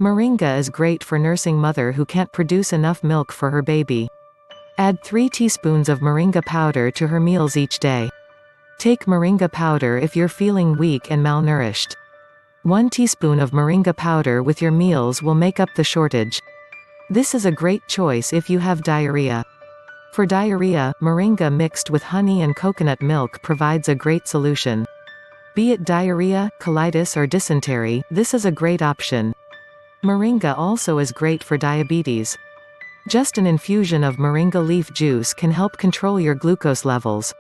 Moringa is great for nursing mother who can't produce enough milk for her baby. Add 3 teaspoons of moringa powder to her meals each day. Take moringa powder if you're feeling weak and malnourished. 1 teaspoon of moringa powder with your meals will make up the shortage. This is a great choice if you have diarrhea. For diarrhea, moringa mixed with honey and coconut milk provides a great solution. Be it diarrhea, colitis or dysentery, this is a great option. Moringa also is great for diabetes. Just an infusion of moringa leaf juice can help control your glucose levels.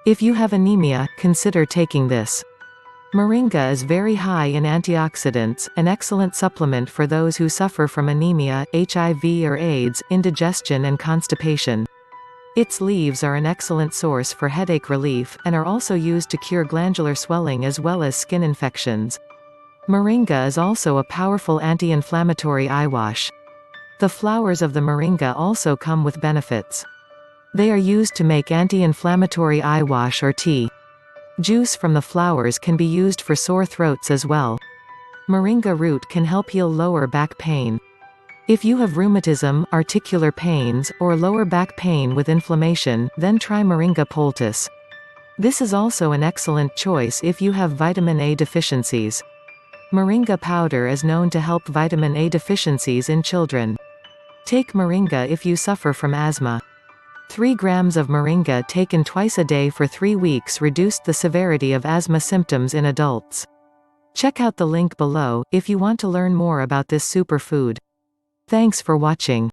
If you have anemia, consider taking this. Moringa is very high in antioxidants, an excellent supplement for those who suffer from anemia, HIV or AIDS, indigestion and constipation. Its leaves are an excellent source for headache relief, and are also used to cure glandular swelling as well as skin infections. Moringa is also a powerful anti-inflammatory eye wash. The flowers of the moringa also come with benefits. They are used to make anti-inflammatory eye wash or tea. Juice from the flowers can be used for sore throats as well. Moringa root can help heal lower back pain. If you have rheumatism, articular pains, or lower back pain with inflammation, then try moringa poultice. This is also an excellent choice if you have vitamin A deficiencies. Moringa powder is known to help vitamin A deficiencies in children. Take moringa if you suffer from asthma. 3 grams of moringa taken twice a day for 3 weeks reduced the severity of asthma symptoms in adults. Check out the link below if you want to learn more about this superfood. Thanks for watching.